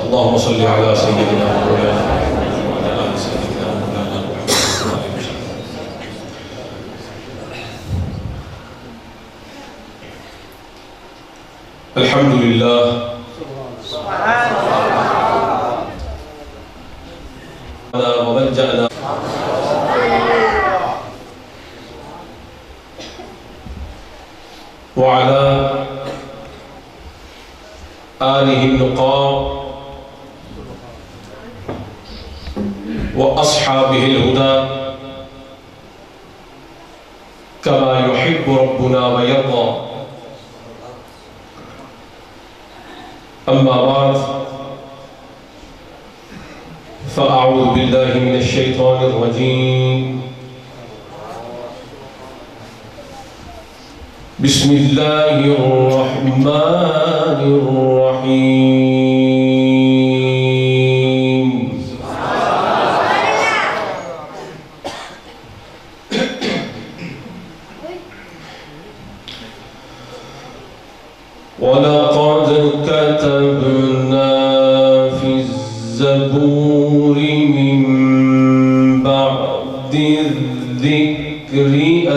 اللهم صل على سيدنا مولانا وعلى آل سيدنا مولانا محمد صلى الله عليه وسلم. الحمد لله وملجأنا وعلى آله النقاء وأصحابه الهدى كما يحب ربنا ويرضى. أما بعد فأعوذ بالله من الشيطان الرجيم. بسم الله الرحمن الرحيم. ولقد كتبنا في الزبور من بعد الذكر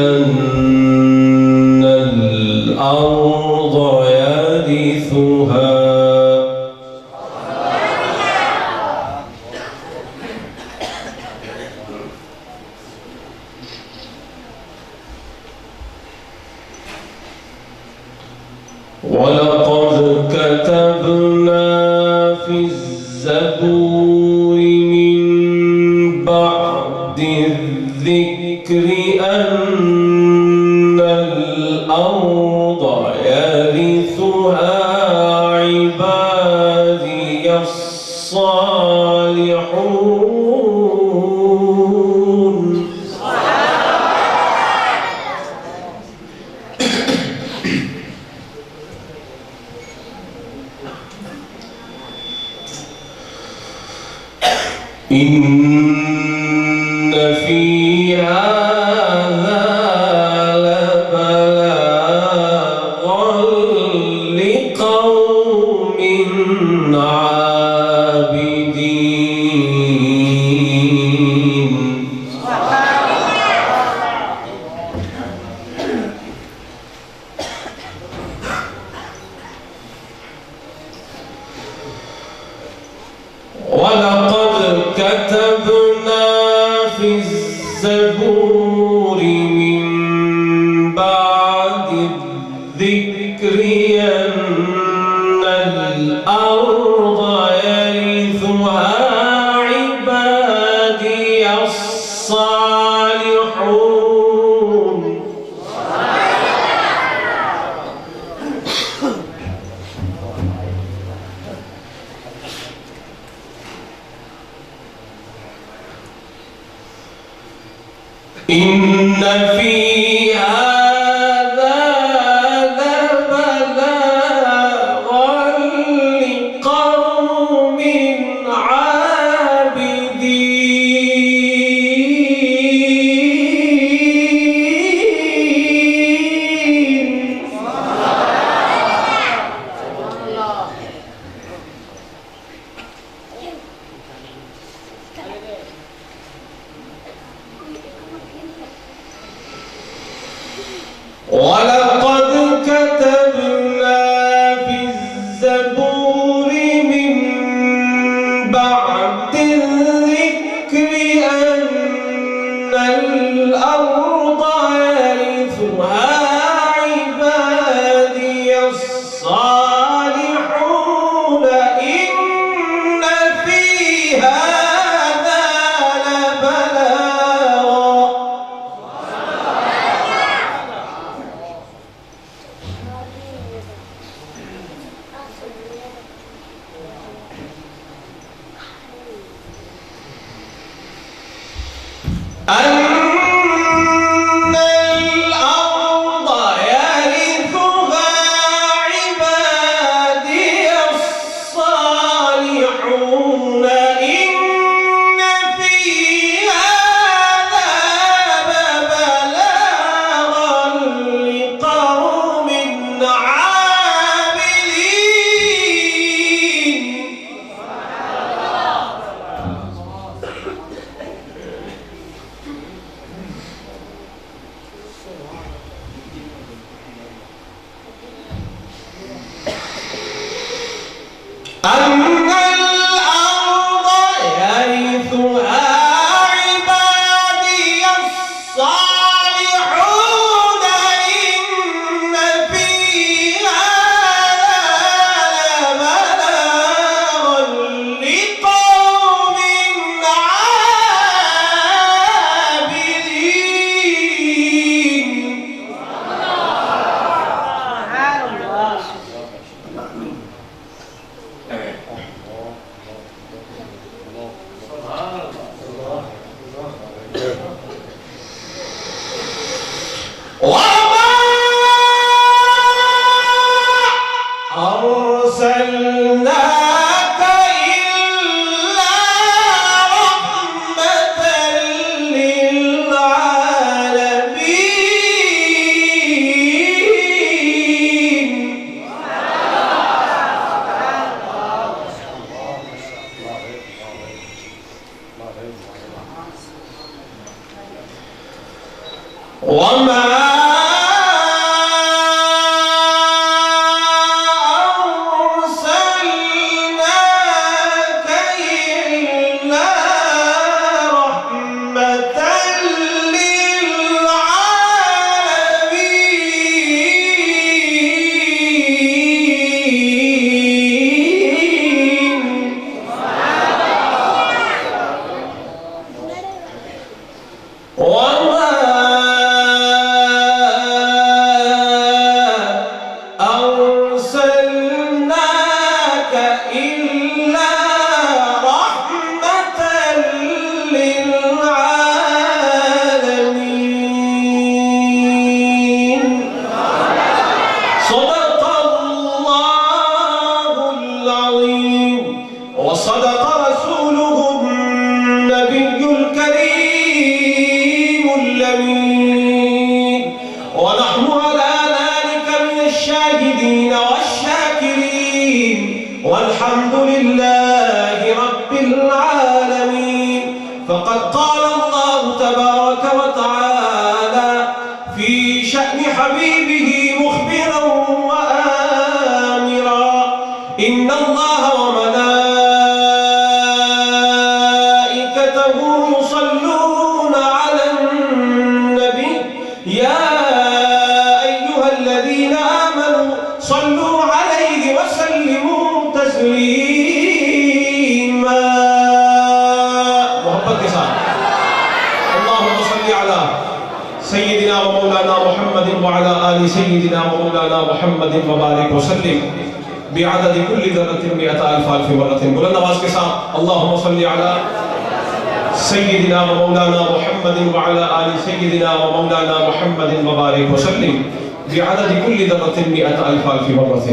أن الأرض يرثها ولقد كتبنا في الزبور من بعد الذكر أن الأرض يرثها عبادي الصالحون. إن في هذا لبلاغا لقوم عابدين. ولقد كتبنا في الزبور من بعد الذكر أن الأرض يرثها عبادي الصالحون. إن في هذا لبلاغا لقوم عابدين. ولقد كتبنا في الزبور من بعد الذكر أن الأرض يرثها عبادي الصالحون. إن في هذا لبلاغا أن الأرض يرثها عبادي الصالحون. إن في هذا لبلاغا لقوم عابدين. وما وصدق رسوله النبي الكريم الأمين ونحن على ذلك من الشاهدين والشاكرين والحمد لله رب العالمين. فقد قال الله تبارك وتعالى في شأن حبيبه مخبرا وآمرا إن الله وملائكته يصلون على النبي يا أيها الذين آمنوا صلوا عليه وسلموا تسليما. محبت کے ساتھ اللهم صل على سيدنا ومولانا محمد وعلى آل سيدنا ومولانا محمد وبارك وسلم بعدد كل ذرة 100,000 مرة. بلند آواز کے ساتھ اللهم صل على سيدنا ومولانا محمد وعلى آل سيدنا ومولانا محمد وبارك وسلم بعدد كل ذرة 100,000 مرة.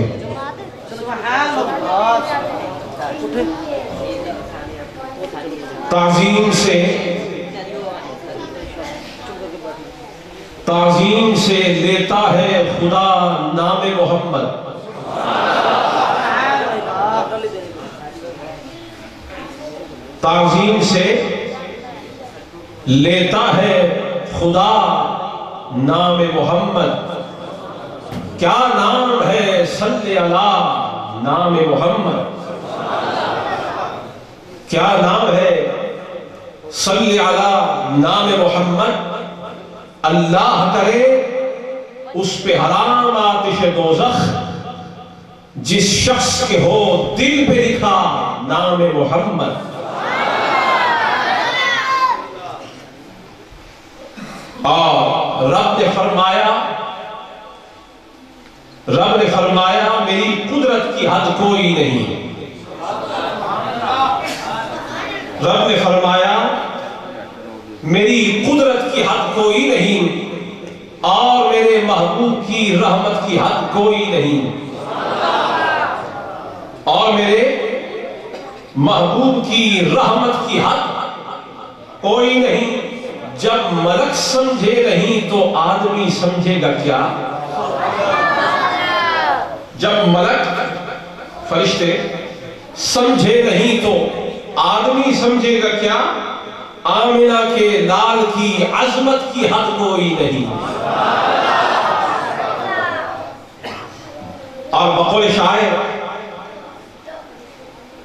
تعظیم سے لیتا ہے خدا نام محمد. تعظیم سے لیتا ہے خدا نام محمد. کیا نام ہے صلی اللہ نام محمد. کیا نام ہے صلی اللہ نام محمد. اللہ کرے اس پہ حرام آتش دوزخ جس شخص کے ہو دل پہ لکھا نام محمد. اور رب نے فرمایا میری قدرت کی حد کوئی نہیں. رب نے فرمایا میری قدرت کی حد کوئی نہیں اور میرے محبوب کی رحمت کی حد کوئی نہیں. اور میرے محبوب کی رحمت کی حد کوئی نہیں. جب ملک سمجھے نہیں تو آدمی سمجھے گا کیا. جب ملک فرشتے سمجھے نہیں تو آدمی سمجھے گا کیا. آمنہ کے لال کی عظمت کی حد کوئی نہیں. اور بقول شاعر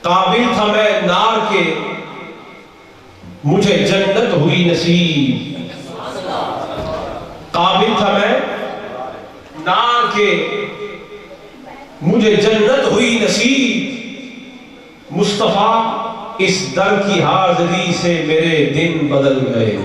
قابل تھا میں نار کے مجھے جنت ہوئی نصیب. قابل تھا میں نار کے مجھے جنت ہوئی نصیب. مصطفیٰ اس در کی حاضری سے میرے دن بدل گئے.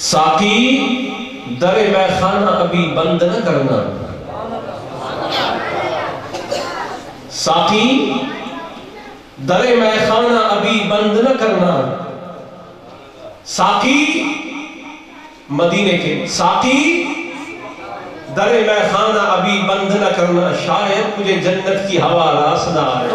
ساقی در میخانہ ابھی بند نہ کرنا. ساقی در میخانہ ابھی بند نہ کرنا. ساقی مدینے کے ساقی در میخانہ ابھی بند نہ کرنا. شاید مجھے جنت کی ہوا راس نہ آئے.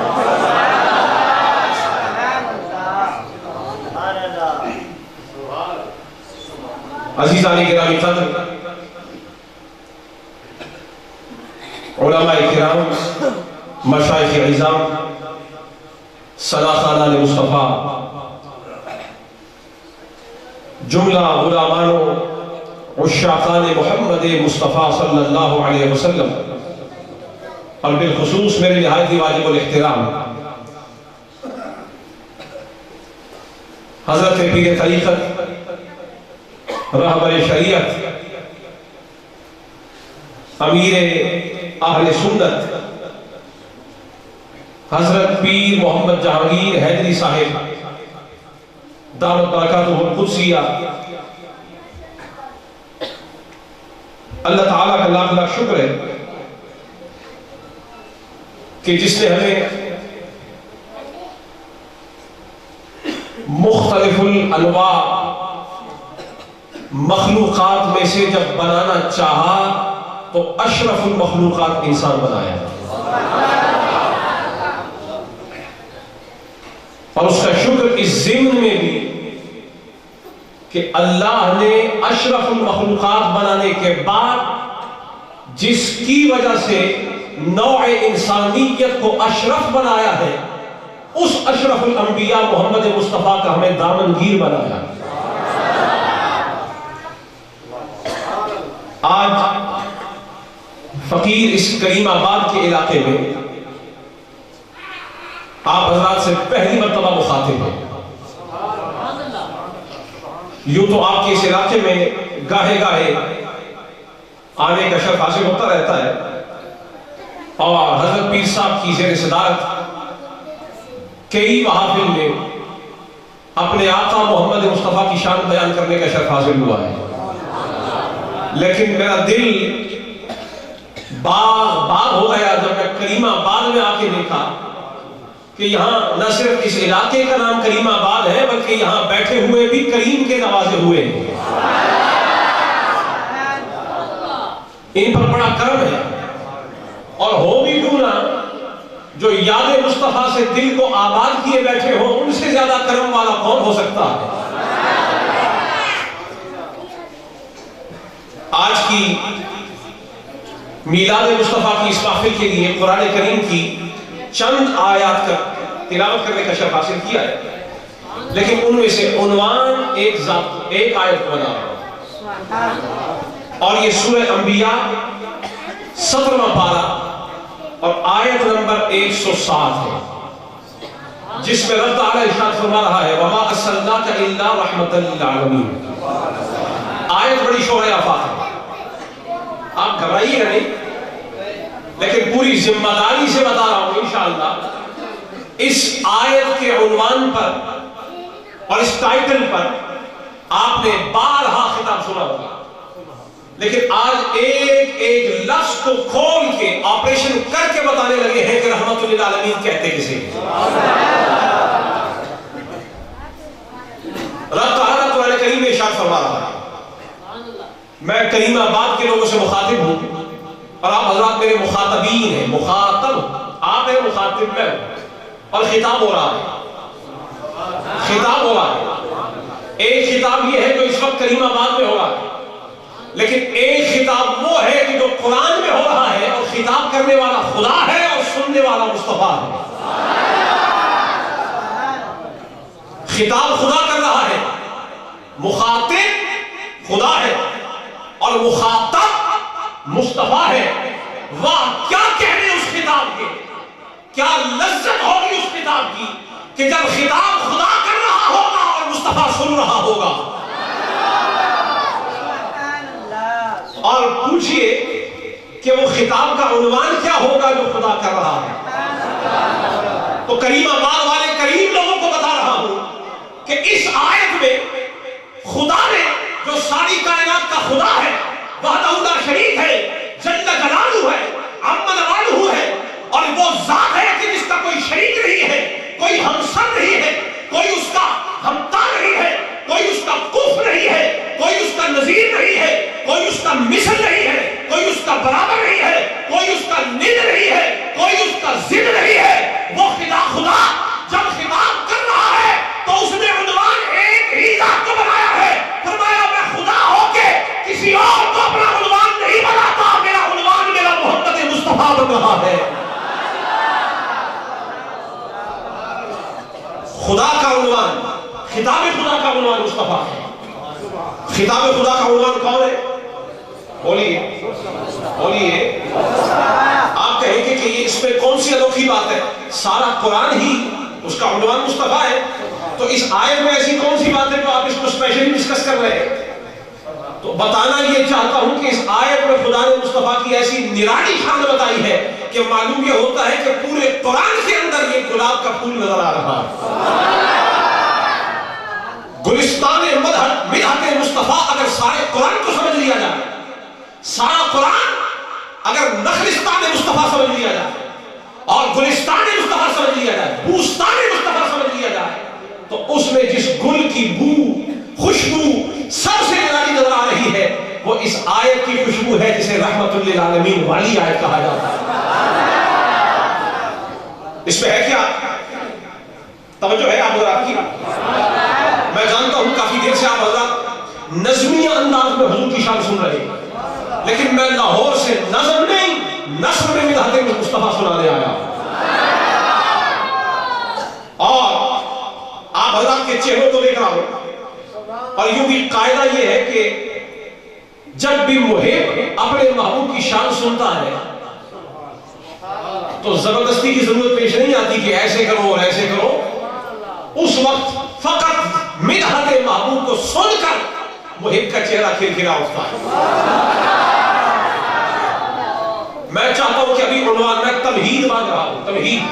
عزیزان گرامی قدر علماء کرام مشائخ اعظام، صلاحان مصطفیٰ، جملہ غلامان و عشاقان محمد مصطفیٰ صلی اللہ علیہ وسلم، اور بالخصوص میرے نہایت واجب الاحترام حضرت پیر طریقت، رہبر شریعت، امیر اہل سنت، حضرت پیر محمد جہانگیر حیدری صاحب دامت برکاتہ القدسیہ، اللہ تعالیٰ کا لاکھ لاکھ شکر ہے کہ جس نے ہمیں مختلف الانواع مخلوقات میں سے جب بنانا چاہا تو اشرف المخلوقات انسان بنایا، اور اس کا شکر اس ضمن میں بھی کہ اللہ نے اشرف المخلوقات بنانے کے بعد جس کی وجہ سے نوع انسانیت کو اشرف بنایا ہے، اس اشرف الانبیاء محمد مصطفیٰ کا ہمیں دامنگیر بنایا۔ آج فقیر اس کریم آباد کے علاقے میں آپ حضرات سے پہلی مرتبہ مخاطب ہیں۔ یوں تو آپ کے اس علاقے میں گاہے گاہے آنے کا شرف حاصل ہوتا رہتا ہے، اور حضرت پیر صاحب کی زیر صدارت کئی محافل میں اپنے آقا محمد مصطفیٰ کی شان بیان کرنے کا شرف حاصل ہوا ہے، لیکن میرا دل باغ ہو گیا جب میں کریم آباد میں آ کے دیکھا کہ یہاں نہ صرف اس علاقے کا نام کریم آباد ہے بلکہ یہاں بیٹھے ہوئے بھی کریم کے نوازے ہوئے ہیں، ان پر بڑا کرم ہے، اور ہو بھی ڈھونڈا جو یاد مصطفیٰ سے دل کو آباد کیے بیٹھے ہو، ان سے زیادہ کرم والا کون ہو سکتا ہے۔ آج کی میلاد مصطفیٰ کی اس محفل کے لیے قرآن کریم کی چند آیات کا تلاوت کرنے کا شرف حاصل کیا ہے، لیکن ان میں سے عنوان ایک آیت بنا رہا ہوں، اور یہ سورہ انبیاء 17واں پارہ اور آیت نمبر 107 ہے، جس میں رب تعالیٰ ارشاد فرما رہا ہے وَمَا أَرْسَلْنَاكَ إِلَّا رَحْمَةً لِلْعَالَمِينَ۔ آیت بڑی شورِ آفاق ہے، آپ گھبرائیے نہیں، لیکن پوری ذمہ داری سے بتا رہا ہوں انشاءاللہ اس آیت کے عنوان پر اور اس ٹائٹل پر آپ نے بارہا خطاب سنا ہوگا، لیکن آج ایک ایک لفظ کو کھول کے آپریشن کر کے بتانے لگے ہیں کہ رحمت للعالمین کہتے کسے۔ رب تعالیٰ قرآن کریم میں ارشاد فرما رہا ہے، میں کریم آباد کے لوگوں سے مخاطب ہوں اور آپ حضرات میرے مخاطبین ہیں، مخاطب آپ ہیں، مخاطب میں ہوں، اور خطاب ہو رہا ہے، خطاب ہو رہا ہے۔ ایک خطاب یہ ہے جو اس وقت کریم آباد میں ہو رہا ہے، لیکن ایک خطاب وہ ہے کہ جو قرآن میں ہو رہا ہے، اور خطاب کرنے والا خدا ہے اور سننے والا مصطفیٰ ہے۔ خطاب خدا کر رہا ہے، مخاطب خدا ہے اور مخاطب مصطفیٰ ہے۔ واہ کیا کہنے اس خطاب کے، کیا لذت ہوگی اس خطاب کی کہ جب خطاب خدا کر رہا ہوگا اور مصطفیٰ سن رہا ہوگا۔ اور پوچھئے کہ وہ خطاب کا عنوان کیا ہوگا جو خدا کر رہا ہے، تو کریم آباد والے کریم لوگوں کو بتا رہا ہوں کہ اس آیت میں خدا نے جو ساری کائنات کا خدا ہے، وحدہ لا شریک ہے، جل جلالہ ہے، عم نوالہ ہے، اور وہ ذات ہے کہ جس کا کوئی شریک نہیں ہے، کوئی ہمسر نہیں ہے، کوئی اس کا ہمتا نہیں ہے، کوئی اس کا کف نہیں ہے، کوئی اس کا نظیر نہیں ہے، کوئی اس کا مثل نہیں ہے، کوئی اس کا برابر نہیں ہے، کوئی اس کا ند نہیں ہے، کوئی اس کا ضد نہیں ہے۔ وہ خدا جب خطاب کر رہا ہے تو اس نے عنوان ایک ہی ذات کو بنایا ہے، فرمایا میں خدا ہو کے کسی اور کو اپنا عنوان نہیں بناتا، میرا عنوان میرا محمد مصطفیٰ بن رہا ہے۔ مصطفیٰ ہے. خطاب خدا کا عنوان کون ہے؟ بولیے بولیے. آپ کہیں گے کہ یہ اس میں کون سی انوکھی بات ہے؟ سارا قرآن ہی اس کا عنوان مصطفیٰ ہے، تو اس آیت میں ایسی کون سی بات ہے جو آپ اس کو اسپیشلی ڈسکس کر رہے ہیں؟ تو بتانا یہ چاہتا ہوں کہ اس آیت میں خدا نے مصطفیٰ کی ایسی نرالی شان بتائی ہے کہ معلوم یہ ہوتا ہے کہ پورے قرآن کے اندر یہ گلاب کا پھول نظر آ رہا ہے. گلستان مدحت مصطفیٰ اگر سارے قرآن کو سمجھ لیا جائے، سارا قرآن اگر نخلستان مصطفیٰ سمجھ لیا جائے اور گلستان مصطفیٰ سمجھ لیا جائے، بوستان مصطفیٰ سمجھ لیا جائے، تو اس میں جس گل کی بو خوشبو سب سے نرالی نظر آ رہی ہے وہ اس آیت کی خوشبو ہے جسے رحمت للعالمین والی آیت کہا جاتا ہے. اس میں ہے کیا؟ توجہ ہے آپ حضرات کی؟ میں جانتا ہوں کافی دیر سے آپ حضرات نظمی انداز میں حضور کی شان سن رہے ہیں، لیکن میں لاہور سے نظم نہیں نثر میں مدحت مصطفیٰ سنانے آیا ہوں. اور آپ حضرات کے چہروں کو دیکھ رہا ہوں، اور یوں بھی قاعدہ یہ ہے کہ جب بھی محب اپنے محبوب کی شان سنتا ہے تو زبردستی کی ضرورت پیش نہیں آتی کہ ایسے کرو اور ایسے کرو. اس وقت فقط مدحت محبوب کو سن کر محب کا چہرہ کھلکھلا اٹھتا ہے. میں چاہتا ہوں کہ ابھی عنوان میں تمہید باندھ رہا ہوں، تمہید.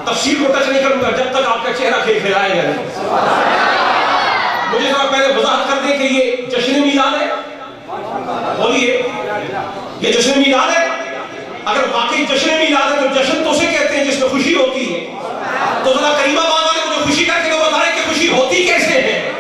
تفسیر کو ٹچ نہیں کروں گا جب تک آپ کا چہرہ کھلکھلائے گا نہیں. مجھے ذرا پہلے وضاحت کر دیں کہ یہ جشن میلاد ہے. بولیے یہ جشن میلاد ہے؟ اگر واقعی جشن میلاد ہے تو جشن تو اسے کہتے ہیں جس میں خوشی ہوتی ہے. تو ذرا کریمہ باغ والے مجھے خوشی کر کے تو بتائیں کہ خوشی ہوتی کیسے ہے.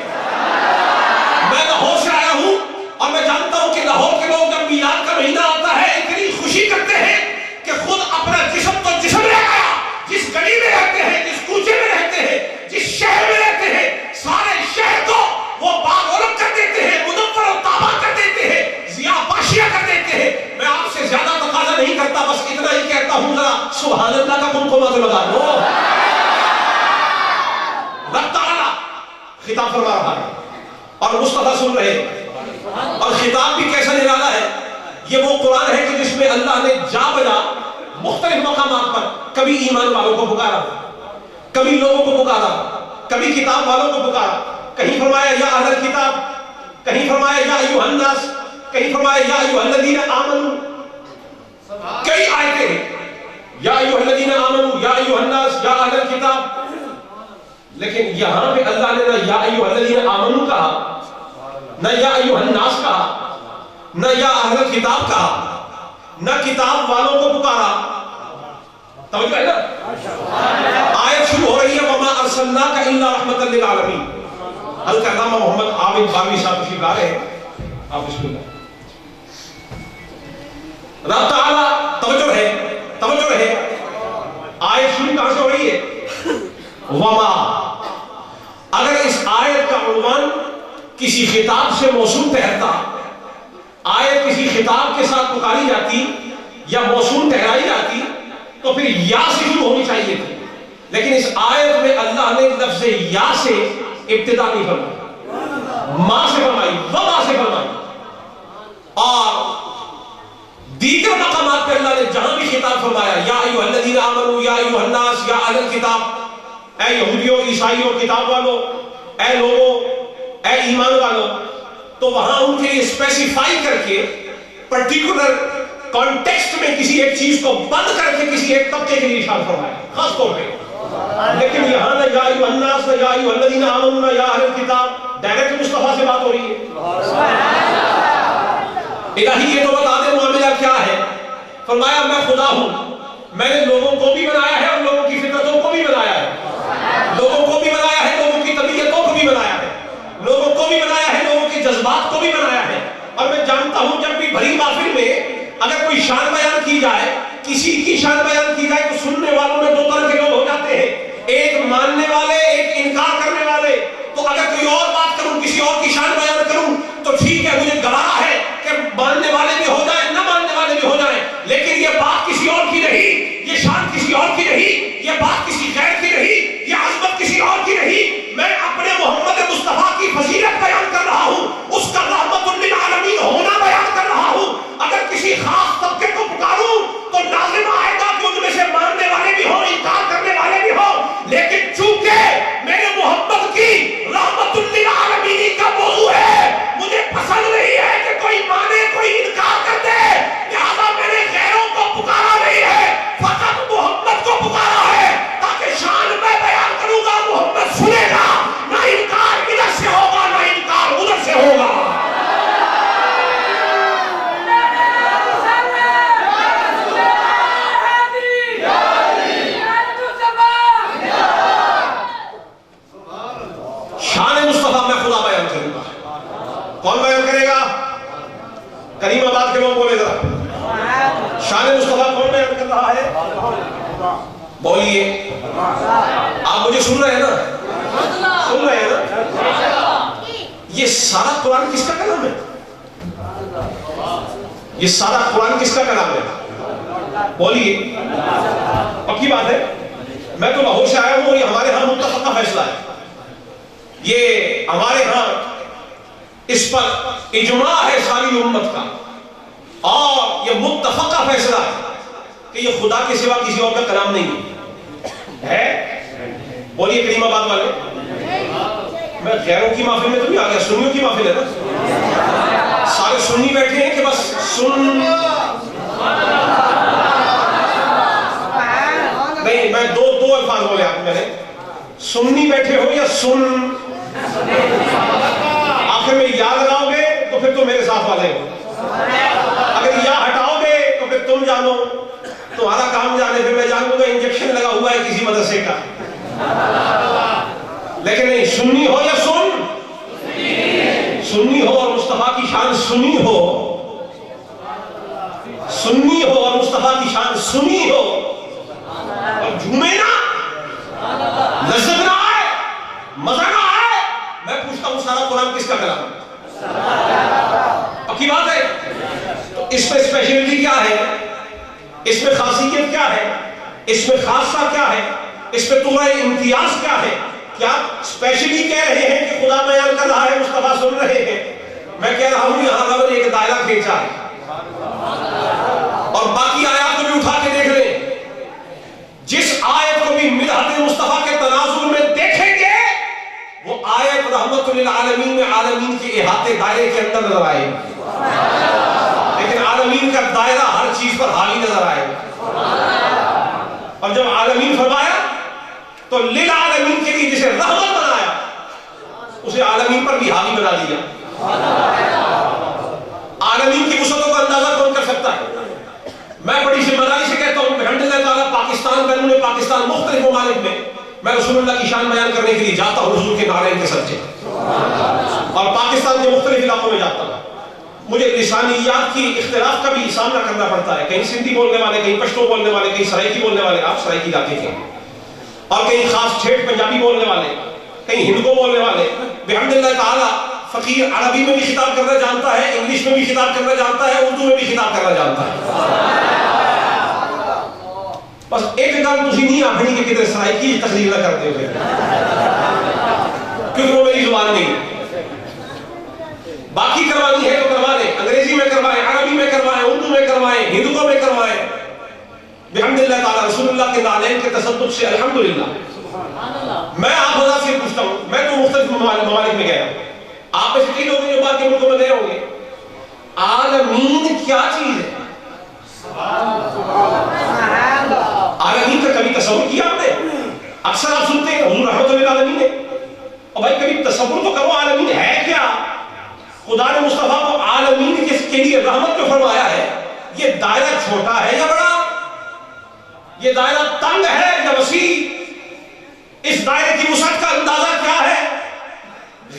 میں لاہور سے آیا ہوں اور میں جانتا ہوں کہ لاہور کے لوگ جب میلاد کا مہینہ آتا ہے اتنی خوشی کرتے ہیں کہ خود اپنا جسم تو جسم رہ گیا. جس گلی میں رہتے ہیں، جس کوچے میں رہتے ہیں، جس شہر میں رہتے ہیں، سارے شہر کو وہ باغ اولب کر دیتے ہیں، منور و تابہ کر دیتے ہیں، ضیاء باشیہ کر دیتے ہیں. میں آپ سے زیادہ تقاضا نہیں کرتا، بس اتنا ہی کہتا ہوں ذرا سبحان اللہ کا قمقمہ تو لگا دو. رب تعالیٰ خطاب فرما رہا ہے اور مصطفیٰ سن رہے ہیں، اور خطاب بھی کیسا نرالا ہے. یہ وہ قرآن ہے کہ جس میں اللہ نے جا بجا مختلف مقامات پر کبھی ایمان والوں کو پکارا، کبھی لوگوں کو پکارا، کبھی کتاب والوں کو پکارا. کہیں فرمایا یا اہل الکتاب، کہیں فرمایا یا ایھا الناس، کہیں فرمایا یا ایھا الذین آمنوا. کئی آیتیں ہیں یا ایھا الذین آمنوا، یا ایھا الناس، یا اہل الکتاب. لیکن یہاں پہ اللہ نے نہ یا ایھا الذین آمنوا کہا، نہ یا ایھا الناس کہا، نہ یا اہل الکتاب کہا، نہ کتاب والوں کو پکارا. توجہ ہے نا؟ آیت شروع ہو رہی ہے وما ارسلناک الا رحمۃ للعالمین. حضرت علامہ محمد عابد باروی صاحب تشریف لا رہے ہیں، آپ بسم اللہ. رب تعالیٰ توجہ رہے آیت شروع کہاں سے ہو رہی ہے؟ وما. اگر اس آیت کا عنوان کسی خطاب سے موصول ٹھہرتا، آیت کسی خطاب کے ساتھ پکاری جاتی یا موصول ٹھہرائی جاتی تو پھر یا سے شروع ہونی چاہیے تھی. لیکن اس آیت میں اللہ نے لفظ یا سے ابتدا نہیں فرمائی، ما سے فرمائی، وما سے فرمائی. اور دیگر مقامات پہ اللہ نے جہاں بھی خطاب فرمایا یا ایھا الذین آمنوا، یا ایھا الناس، یا اہل الکتاب، اے یہودیوں، عیسائیوں، کتاب والوں، اے لوگوں، اے ایمان والوں، تو وہاں ان کے لیے اسپیسیفائی کر کے پرٹیکولر کانٹیکسٹ میں کسی ایک چیز کو بند کر کے کسی ایک طبقے کے لیے ارشاد فرمایا خاص طور پہ. لیکن یہاں نہ یا ایھا الناس، نہ یا ایھا الذین آمنوا، نہ یا اہل الکتاب، ڈائریکٹ مصطفیٰ سے بات ہو رہی ہے. الہی یہ تو بتا دے معاملہ کیا ہے. فرمایا میں خدا ہوں، میں نے لوگوں کو بھی بنایا ہے اور لوگوں کی فطرتوں کو بھی بنایا ہے، لوگوں کو بھی بنایا ہے، لوگوں کی طبیعتوں کو بھی بنایا ہے، لوگوں کو بھی بنایا ہے، لوگوں کے جذبات کو بھی بنایا ہے. اور میں جانتا ہوں جب بھی بھری محفل میں اگر کوئی شان بیان کی جائے، کسی کی شان بیان کی جائے تو سننے والوں میں دو طرح کے لوگ ہو جاتے ہیں، ایک ماننے والے، ایک انکار کرنے والے. تو اگر کوئی اور بات کروں، کسی اور کی شان بیان کروں تو ٹھیک ہے، مجھے گوارا ہے کہ ماننے والے بھی ہو جائیں، نہ ماننے والے بھی ہو جائیں. لیکن یہ بات کسی اور کی نہیں، یہ شان کسی اور کی نہیں، یہ بات کسی غیر کی نہیں، یہ عظمت کسی اور کی نہیں. میں اپنے محمد مصطفیٰ کی فضیلت کرے گا؟ کریم آباد کے لوگ بولے ذرا، شان مصطفیٰ کون بیان کر رہا ہے؟ بولیے، آپ مجھے سن رہے ہیں نا؟ سن رہے ہیں نا؟ یہ سارا قرآن کس کا کلام ہے؟ یہ سارا قرآن کس کا کلام ہے؟ بولیے، پکی بات ہے؟ میں تو لاہور سے آیا ہوں اور یہ ہمارے ہاں متفقہ فیصلہ ہے، یہ ہمارے ہاں اس پر اجماع ہے ساری امت کا، اور یہ متفقہ فیصلہ ہے کہ یہ خدا کے سوا کسی اور کا کلام نہیں ہے۔ بولیے کریم آباد والے، میں غیروں کی محفل میں تو نہیں آ گیا، سنیوں کی محفل ہے نا، سارے سنی بیٹھے ہیں کہ بس سن، نہیں میں دو الفاظ بولے آپ میں نے، سنی بیٹھے ہو یا سن، آخر میں یا لگاؤ گے تو پھر تو میرے ساتھ والے ہو، اگر یا ہٹاؤ گے تو پھر تم جانو، تمہارا کام جانے، پھر میں جانوں گا انجیکشن لگا ہوا ہے کسی مدرسے کا، لیکن نہیں، سنی ہو یا سن، سنی ہو اور مصطفیٰ کی شان سنی ہو، سنی ہو اور مصطفیٰ کی شان سنی ہو، اور جھومے نا، لذت نہ آئے، مزہ نہ آئے، میں پوچھتا ہوں سارا قرآن کس کا کلام ہے؟ پکی بات ہے؟ تو اس میں اسپیشلٹی کیا ہے؟ اس میں خاصیت کیا ہے؟ اس میں خاصہ کیا ہے؟ اس میں تمہارے امتیاز کیا ہے؟ کیا اسپیشلی کہہ رہے ہیں کہ خدا بیان کر رہا ہے، مصطفیٰ سن رہے ہیں؟ میں کہہ رہا ہوں یہاں رب نے ایک دائرہ کھینچا ہے، اور باقی آیات کو بھی اٹھا کے دیکھ لیں، جس آیت کو بھی مدحت مصطفیٰ کے تناظر میں دیکھیں گے وہ آیت رحمت للعالمین میں عالمین کے احاطے دائرے کے اندر نظر آئے، لیکن عالمین کا دائرہ ہر چیز پر حاوی نظر آئے، اور جب عالمین فرمایا تو للعالمین کے لیے جسے رحمت بنایا اسے عالمین پر بھی حاوی بنا دیا۔ عالمین کی وسعتوں کا اندازہ کون کر سکتا ہے؟ میں بڑی ذمہ داری سے کہتا ہوں الحمد للہ تعالیٰ پاکستان، بیرون پاکستان، مختلف ممالک میں میں رسول اللہ کی شان بیان کرنے کے لیے جاتا ہوں حضور کے نعرے کے سچے، اور پاکستان کے مختلف علاقوں میں جاتا ہوں، مجھے لسانیات کی اختلاف کا بھی سامنا کرنا پڑتا ہے، کہیں سندھی بولنے والے، کہیں پشتو بولنے والے، کہیں سرائکی بولنے والے، آپ سرائکی علاقے کے، اور کہیں خاص ٹھیٹھ پنجابی بولنے والے، کہیں ہندکو بولنے والے، بحمدللہ تعالیٰ فقیر عربی میں بھی خطاب کرنا جانتا ہے، انگلش میں بھی خطاب کرنا جانتا ہے، اردو میں بھی خطاب کرنا جانتا ہے، بس ایک گل تسی نہیں آخنی کہ کدھر سرائکی تقریر نہ کرتے ہوئے، کیونکہ وہ میری زبان نہیں، باقی کروانی ہے تو کروا لیں، انگریزی میں کروائیں، عربی میں کروائیں، اردو میں کروائیں، ہندکو میں کروائیں، بحمدللہ تعالیٰ رسول اللہ کے نعلین کے تصدق سے الحمدللہ۔ میں آپ حضرات سے پوچھتا ہوں، میں تو مختلف ممالک میں گیا، آپ میں سے کئی لوگ جو باقی ملکوں میں گئے ہوں گے، عالمین کیا چیز ہے؟ عالمین کا کبھی تصور کیا آپ نے؟ اکثر آپ سنتے ہیں حضور رحمت للعالمین ہے، اور بھائی کبھی تصور تو کرو عالمین ہے کیا؟ خدا نے مصطفیٰ کو عالمین کے لیے رحمت جو فرمایا ہے، یہ دائرہ چھوٹا ہے یا بڑا؟ یہ دائرہ تنگ ہے یا وسیع؟ اس دائرے کی وسعت کا اندازہ کیا ہے؟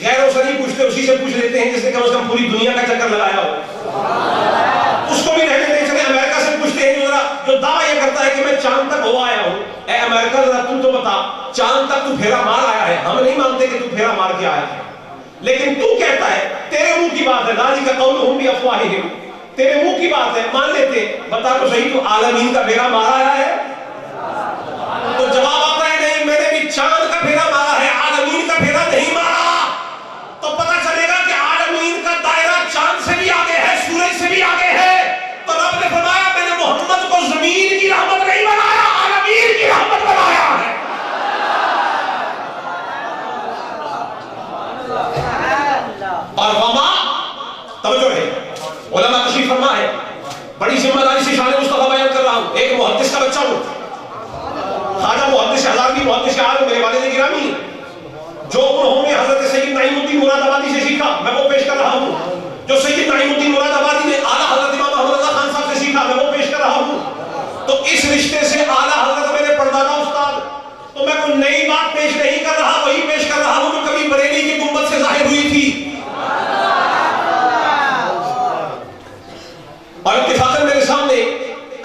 غیروں سے نہیں پوچھتے، اسی سے پوچھ لیتے ہیں جس نے کم از کم پوری دنیا کا چکر لگایا ہو، اس کو بھی رہنے دیں، چلے امریکہ سے پوچھتے ہیں جو دعویٰ یہ کرتا ہے کہ میں چاند تک ہو آیا ہوں، اے امریکہ ذرا تو بتا چاند تک تو پھیرا مار آیا ہے؟ ہم نہیں مانتے کہ تو پھیرا مار کے آیا ہے، لیکن تو کہتا ہے، تیرے منہ کی بات ہے، ذالک قولہم بافواہہم، تیرے منہ کی بات ہے، مان لیتے، بتا تو صحیح تو عالمین کا پھیرا مار آیا ہے؟ تو جواب آتا ہے نہیں، میں نے بھی چاند کا پھیرا مارا ہے، عالمین کا پھیرا نہیں مارا، تو پتہ چلے گا کہ عالمین کا دائرہ چاند سے بھی آگے ہے، سورج سے بھی آگے ہے، تو رب نے فرمایا میں نے محمد کو زمین کی رحمت نہیں بنایا، عالمین کی رحمت بنایا ہے۔ اور وما توجہ ہے، علماء تشریف فرما ہے، بڑی ذمہ داری سے شان مصطفیٰ بیان کر رہا ہوں، ایک محدث کا بچہ ہوں، خواجہ محدث ہزاروی محدث عالم میرے والد گرامی، جو انہوں نے حضرت سید نعیم الدین مراد آبادی سے سیکھا میں وہ پیش کر رہا ہوں، جو سید نعیم الدین مراد آبادی نے اعلیٰ حضرت امام محمد رضا خان صاحب سے سیکھا میں وہ پیش کر رہا ہوں، تو اس رشتے سے اعلیٰ حضرت میرے پردادا استاد، تو میں کوئی نئی بات پیش نہیں کر رہا، وہی پیش کر رہا ہوں جو کبھی بریلی کی گنبد سے ظاہر ہوئی تھی،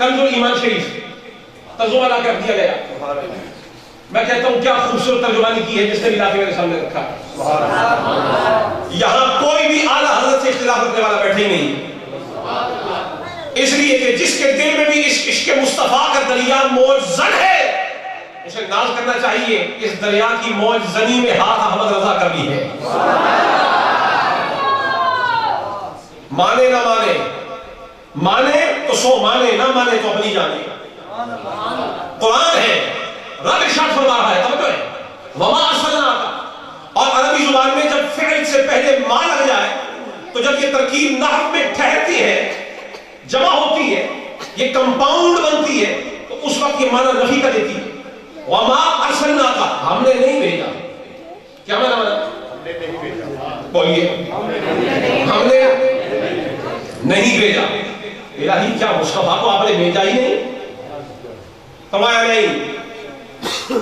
کنز الایمان شریف ترجمہ لا کر دیا گیا. میں کہتا ہوں کیا خوبصورت ترجمانی کی ہے جس نے بھی لا کے میرے سامنے رکھا. یہاں کوئی بھی اعلیٰ حضرت سے اختلاف رکھنے والا بیٹھے ہی نہیں، اس لیے کہ جس کے دل میں بھی عشق مصطفیٰ کا دریا موج زن ہے اسے ناز کرنا چاہیے. اس دریا کی موج زنی میں ہاتھ احمد رضا کا بھی ہے. مانے نہ مانے، مانے تو سو مانے، نہ مانے تو اپنی جانے. قرآن ہے، رب ارشاد فرما رہا ہے، توجہ ہے، وما ارسلناک. اور عربی زبان میں جب فعل سے پہلے ما لگ جائے تو جب یہ ترکیب نحو میں ٹھہرتی ہے، جمع ہوتی ہے، یہ کمپاؤنڈ بنتی ہے، تو اس وقت یہ معنی نفی کا دیتی ہے. وما ارسلناک، ہم نے نہیں بھیجا. کیا معنی بنا؟ بولیے، ہم نے نہیں بھیجا. الہی کیا مصطفیٰ کو آپ نے بھیجا ہی نہیں؟ فرمایا نہیں.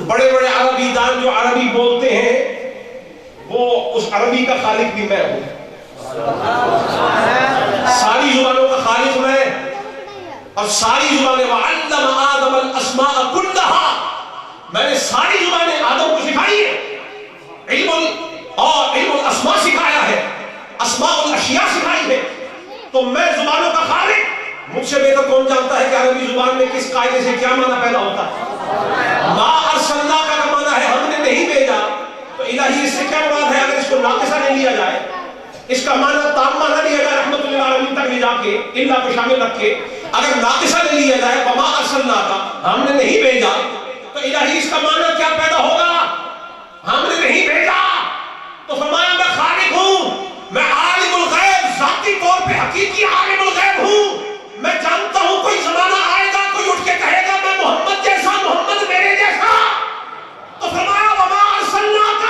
بڑے بڑے عربی دان جو عربی بولتے ہیں وہ اس عربی کا خالق بھی میں ہوں. ساری زبانوں کا خالق میں، اور ساری زبانیں وَعَلَّمَ آدَمَ الْأَسْمَاءَ كُلَّهَا، میں نے ساری زبانیں آدم کو سکھائی ہے. علم الاسماء سکھایا ہے، اسماء الاشیاء سکھائی ہے. تو میں زبانوں کا خالق، مجھ سے بہتر کون جانتا ہے کہ عربی زبان میں کس قاعدے سے کیا معنی پیدا ہوتا ہے. ما ارسلناک کا معنی ہے ہم نے نہیں بھیجا. تو الہی اس سے کیا مراد ہے؟ اگر اس کو ناقصہ نہیں لیا جائے، اس کا معنی تامہ نہ لیا جائے رحمت للعالمین تک لے جا کے، اللہ کو شامل رکھ کے، اگر ناقصہ نہیں لیا جائے وما ارسلناک ہم نے نہیں بھیجا، تو الہی اس کا معنی کیا پیدا ہوگا؟ ہم نے نہیں بھیجا. تو فرمایا میں خالق ہوں، میں عالم الغیب، ذاتی طور پہ حقیقی عالم الغیب ہوں. میں جانتا ہوں کوئی زمانہ آئے گا کوئی اٹھ کے کہے گا میں محمد جیسا، محمد میرے جیسا. تو فرمایا وما ارسلناک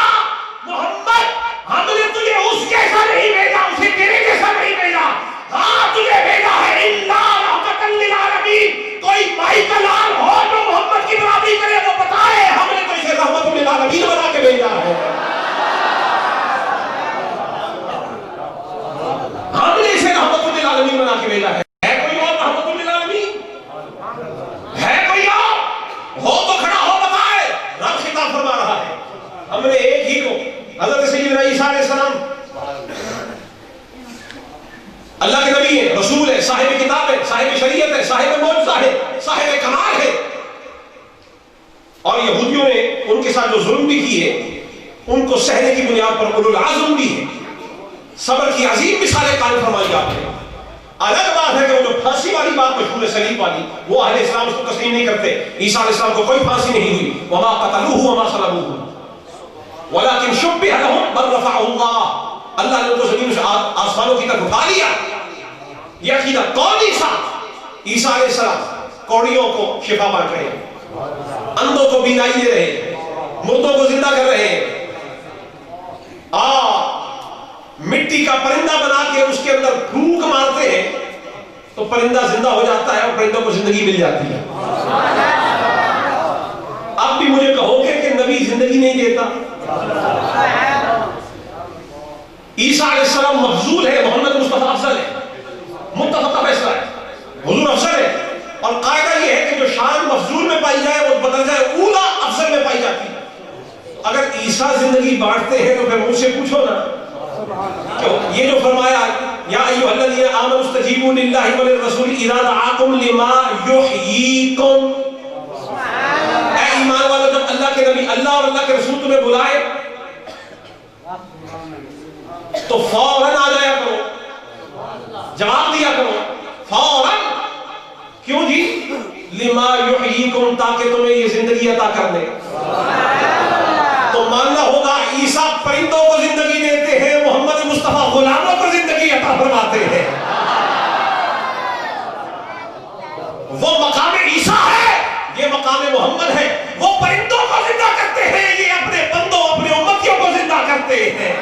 محمد، ہم نے تجھے اس جیسا نہیں بھیجا، اسے تیرے جیسا نہیں بھیجا. ہاں تجھے بھیجا ہے الا رحمۃ للعالمین. کوئی مائی کا لال ہو جو محمد کی برابری کرے وہ بتائے، ہم نے تو اسے رحمت للعالمین بنا کے بھیجا ہے. ہم نے اسے رحمت للعالمین بنا کے بھیجا ہے. ہے کوئی اور رحمت للعالمین؟ ہے کوئی اور؟ ہو تو کھڑا ہو بتائے. رب خطاب فرما رہا ہے ہم نے ایک ہی کو، حضرت سیدنا عیسیٰ علیہ السلام اللہ کے نبی ہے، رسول ہے، صاحب کتاب ہے، صاحب شریعت ہے، صاحب معجزہ ہے، صاحب کمال ہے. اور یہودیوں نے ان کے ساتھ جو ظلم بھی کیے ان کو سہنے کی بنیاد پر اولو العزم بھی ہے. صبر کی عظیم مثالیں قائم فرمائی آپ نے. الگ بات ہے کہ وہ جو پھانسی والی بات مشہور ہے صلیب والی، وہ اہل اسلام اس کو تسلیم نہیں کرتے. عیسیٰ علیہ السلام کو کوئی پھانسی نہیں ہوئی. وما قتلوه وما صلبوه ولكن شبه لهم بل رفعه الله. اللہ نے ان کو زمین سے آسمانوں کی طرف اٹھا لیا. یہ عقیدہ کون عیسیٰ؟ عیسیٰ علیہ السلام کوڑیوں کو شفا بانٹ رہے ہیں، اندھوں کو بینائی دے رہے ہیں، مردوں کو زندہ کر رہے ہیں، مٹی کا پرندہ بنا کے اس کے اندر پھونک مارتے ہیں تو پرندہ زندہ ہو جاتا ہے اور پرندوں کو زندگی مل جاتی ہے. اب بھی مجھے کہو گے کہ نبی زندگی نہیں دیتا؟ عیسیٰ علیہ السلام مفضول ہے، محمد مصطفیٰ افضل ہے، متفق فیصلہ ہے، حضور افضل ہے. اور قاعدہ یہ ہے کہ جو شان مفضول میں پائی جائے وہ بدرجہ اولا افضل میں پائی جاتی ہے. اگر عیسیٰ زندگی بانٹتے ہیں تو پھر مجھ سے پوچھو نا، یہ جو فرمایا یا ایھا الذین آمنوا استجیبوا للہ وللرسول اذا دعاکم لما یحییکم. اے ایمان والو جب اللہ کے نبی، اللہ اور اللہ کے رسول تمہیں بلائے تو فوراً آ جایا کرو، جواب دیا کرو فوراً. کیوں جی؟ لما یحییکم، تاکہ تمہیں یہ زندگی عطا کر دے. تو ماننا ہوگا عیسیٰ پرندوں کو زندگی دیتے ہیں، محمد مصطفیٰ غلاموں کو زندگی عطا فرماتے ہیں. وہ مقام عیسیٰ ہے، یہ مقام محمد ہے. وہ پرندوں کو زندہ کرتے ہیں، یہ اپنے بندوں اپنے امتیوں کو زندہ کرتے ہیں.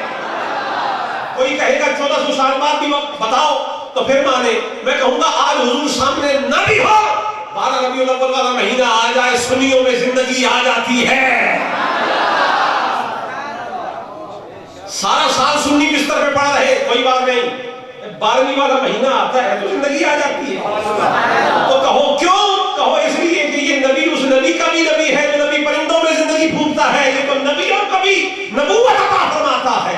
کوئی کہے گا 1400 سال بعد بھی بتاؤ تو پھر مانے. میں کہوں گا آج حضور سامنے نہ بھی ہو، 12 ربیع الاول والا مہینہ آ جائے، سنیوں میں زندگی آ جاتی ہے. سارا سال سنی بستر پہ پڑا رہے کوئی بات نہیں، 12ویں والا مہینہ آتا ہے تو زندگی آ جاتی ہے. تو کہو کیوں؟ کہو اس لیے کہ یہ نبی اس نبی کا بھی نبی ہے جو نبی پرندوں میں زندگی پھونکتا ہے، یہ تو نبیوں کو بھی نبوت عطا فرماتا ہے۔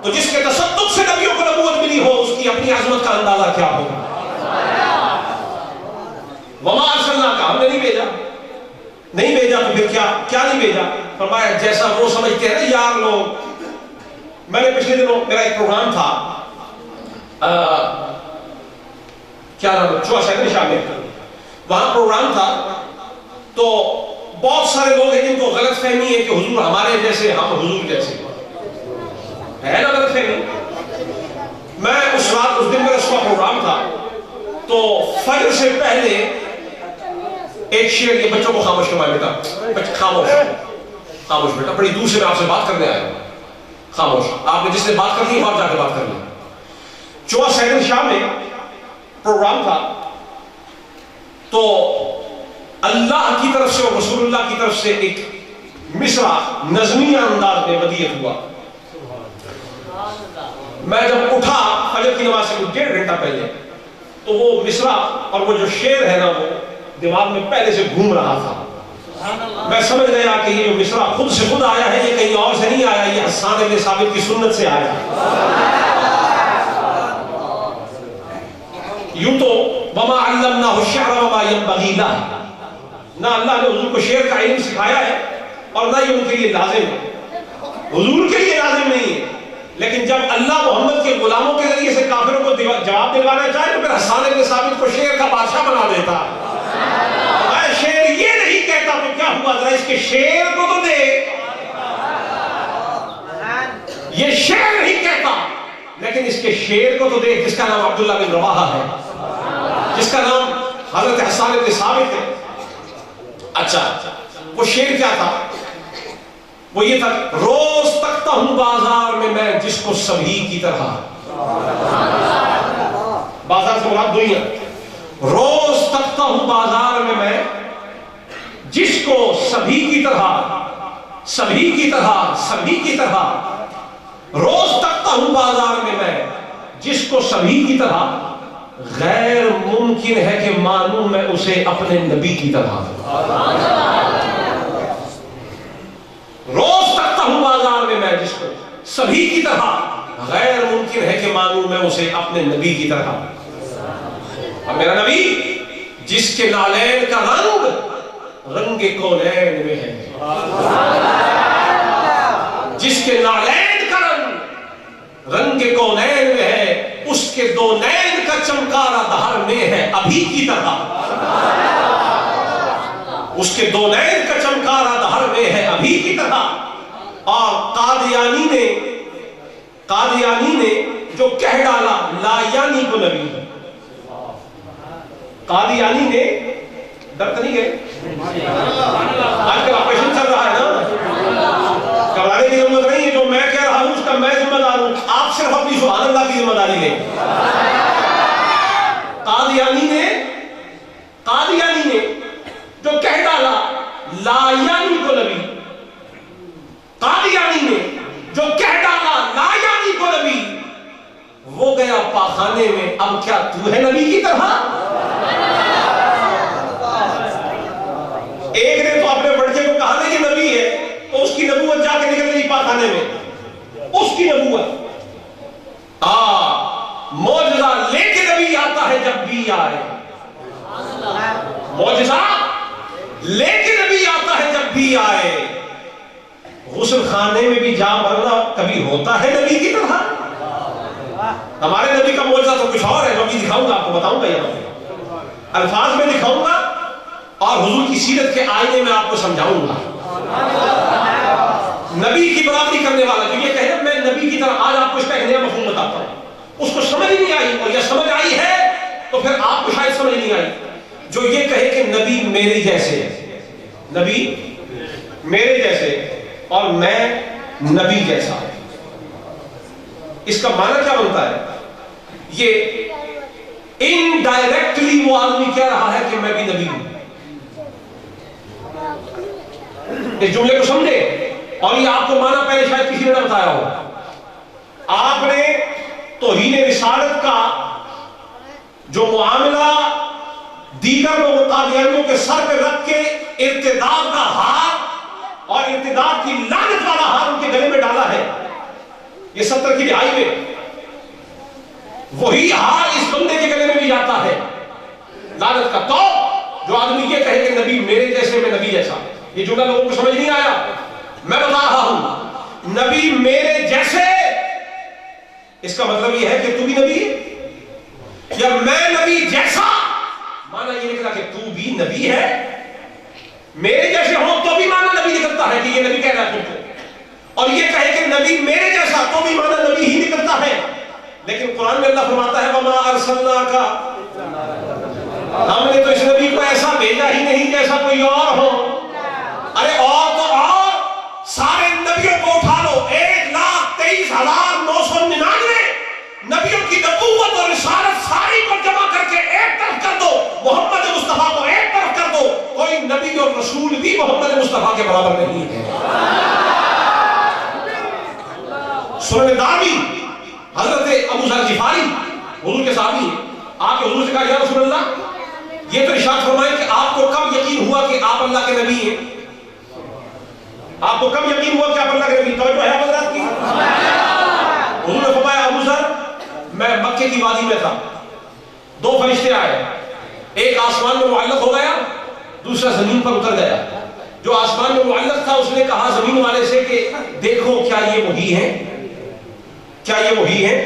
تو جس کے تصدق سے نبیوں کو نبوت ملی ہو، اس کی اپنی عظمت کا اندازہ کیا ہوگا۔ وما ارسلناک، ہم نے نہیں بھیجا، نہیں بھیجا تو پھر کیا نہیں بھیجا؟ فرمایا جیسا وہ سمجھتے ہیں نا یار لوگ۔ میں نے پچھلے دنوں میرا ایک پروگرام تھا، کیا نام ہے، شہر شاہ میں، وہاں پروگرام تھا، تو بہت سارے لوگ ہیں جن کو غلط فہمی ہے کہ حضور ہمارے جیسے، ہم حضور جیسے، ہے نا غلط فہمی۔ میں اس دن میرا صبح پروگرام تھا، تو فجر سے پہلے ایک شعر، یہ بچوں کو خاموش کروایا بیٹا، خاموش بیٹا، بڑی دور سے میں آپ سے بات کرنے آیا ہوں، خاموش، آپ نے جس سے بات کرنی ہے وہاں جا کے بات کر لیں۔ چوہا سیکنڈ شاہ میں پروگرام تھا، تو اللہ کی طرف سے اور رسول اللہ کی طرف سے ایک مصرع نظمیہ انداز میں ودیعت ہوا۔ میں جب اٹھا فجر کی نماز سے کچھ 1.5 گھنٹہ پہلے، تو وہ مصرع اور وہ جو شعر ہے نا، وہ دماغ میں پہلے سے گھوم رہا تھا۔ میں سمجھ گیا کہ یہ جو مصرع خود سے خود آیا ہے، یہ کہیں اور سے نہیں آیا، یہ حسان بن ثابت کی سنت سے آیا۔ یوں تو وما علمناہ الشعر وما ينبغی لہ، نہ اللہ نے حضور کو شعر کا علم سکھایا ہے اور نہ یہ ان کے لیے لازم ہے، حضور کے لیے لازم نہیں ہے۔ لیکن جب اللہ محمد کے غلاموں کے ذریعے سے کافروں کو جواب دلوانا چاہے تو پھر حسان بن ثابت کو شعر کا بادشاہ بنا دیتا ہے۔ شعر یہ نہیں کہتا تو کیا ہوا، ذرا اس کے شعر کو تو دے۔ یہ شعر نہیں کہتا لیکن اس کے شعر کو تو دیکھ، جس کا نام عبداللہ بن رواحہ ہے، جس کا نام حضرت حسان بن ثابت ہے۔ اچھا، وہ شعر کیا تھا؟ وہ یہ تھا، روز تکتا ہوں بازار میں جس کو سبھی کی طرح، بازار سے مراد دنیا، روز تکتا ہوں بازار میں جس کو سبھی کی طرح، سبھی کی طرح، سبھی کی طرح، روز تکتا ہوں بازار میں جس کو سبھی کی طرح، غیر ممکن ہے کہ مانوں میں اسے اپنے نبی کی طرح۔ روز تکتا ہوں بازار میں جس کو سبھی کی طرح، غیر ممکن ہے کہ مانوں میں اسے اپنے نبی کی طرح۔ اور میرا نبی جس کے نالین کا رنگ کونین میں ہے، جس کے نالین کا رنگ کونین میں ہے، اس کے دو نین کا چمکارا دہر میں ہے ابھی کی طرح، اس کے دو نین کا چمکارا دہر میں ہے ابھی کی طرح۔ اور قادیانی نے جو کہہ ڈالا لا یعنی کو نبی، قادیانی نے، ڈرتے نہیں گئے، آج کل آپریشن چل رہا ہے نا، گھبرانے کی ضرورت نہیں ہے، جو میں کہہ رہا ہوں اس کا میں ذمہ دار ہوں، آپ صرف اپنی سبحان اللہ کی ذمہ داری لیں۔ قادیانی نے جو کہہ ڈالا لا یعنی کو نبی، قادیانی نے جو کہہ ڈالا لا یعنی کو نبی، وہ گیا پاخانے میں، اب کیا تو ہے نبی کی طرح؟ ایک نے تو اپنے بڑکے کو کہا کہ نبی ہے، تو اس کی نبوت جا کے نکل گئی پاخانے میں، اس کی نبوت۔ معجزہ لے کے نبی آتا ہے جب بھی آئے، معجزہ لے کے نبی آتا ہے جب بھی آئے، غسل خانے میں بھی جا مرنا کبھی ہوتا ہے نبی کی طرح۔ ہمارے نبی کا معجزہ تو کچھ اور ہے، جو ابھی دکھاؤں گا، آپ کو بتاؤں گا، یہاں الفاظ میں دکھاؤں گا اور حضور کی سیرت کے آئینے میں آپ کو سمجھاؤں گا۔ نبی کی برابری کرنے والا جو یہ کہے میں نبی کی طرح، آج آپ کو اس کا ایک نیا مفہوم بتاتا ہوں، اس کو سمجھ نہیں آئی، اور یہ سمجھ آئی ہے تو پھر آپ کو شاید سمجھ نہیں آئی، جو یہ کہے کہ نبی میرے جیسے ہے، نبی میرے جیسے اور میں نبی جیسا، اس کا معنی کیا بنتا ہے؟ یہ انڈائریکٹلی وہ آدمی کہہ رہا ہے کہ میں بھی نبی ہوں۔ اس جملے کو سمجھے، اور یہ آپ کو معنی پہلے شاید کسی نے نہ بتایا ہو۔ آپ نے توہین رسالت کا جو معاملہ دیگر لوگوں قادیانیوں کے سر پہ رکھ کے ارتداد کا ہار اور ارتداد کی لعنت والا ہار ان کے گلے میں ڈالا ہے. یہ 70 کی دہائی میں وہی ہار اس بندے کے گلے میں بھی جاتا ہے لعنت کا. تو جو آدمی یہ کہے کہ نبی میرے جیسے میں نبی جیسا، یہ جملہ لوگوں کو سمجھ نہیں آیا. میں بتا رہا ہوں نبی میرے جیسے، اس کا مطلب یہ ہے کہ تو بھی نبی ہے، یا میں نبی جیسا مانا یہ نکلا کہ تو بھی نبی ہے. میرے جیسے ہو تو بھی مانا نبی نکلتا ہے کہ یہ نبی کہہ رہا ہے تم کو، اور یہ کہے کہ نبی میرے جیسا تو بھی مانا نبی ہی نکلتا ہے. لیکن قرآن میں اللہ فرماتا ہے وَمَا أَرْسَلْنَاكَ، ہم نے تو اس نبی کو ایسا بھیجا ہی نہیں جیسا کوئی اور ہو. ارے اور تو اور سارے نبیوں کو اٹھا لو، 1,23,999 نبیوں کی نبوت اور رسالت ساری کو جمع کر کے ایک طرف کر دو، محمد مصطفیٰ کو ایک طرف کر دو، کوئی نبی اور رسول بھی محمد مصطفیٰ کے برابر نہیں ہے. سنن دارمی حضرت ابو ذر غفاری حضور کے صحابی ہیں، آپ کے حضور سے کہا یا رسول اللہ یہ تو ارشاد فرمائے کہ آپ کو کب یقین ہوا کہ آپ اللہ کے نبی ہیں؟ آپ کو کب یقین ہوا کہ آپ اللہ کے نبی؟ توجہ ہے حضرات کی؟ حضور نے فرمایا ابو ذر میں مکے کی وادی میں تھا، 2 فرشتے آئے، ایک آسمان میں معلق ہو گیا، دوسرا زمین پر اتر گیا. جو آسمان میں معلق تھا اس نے کہا زمین والے سے کہ دیکھو کیا یہ وہی ہے؟ کیا یہ وہی ہے؟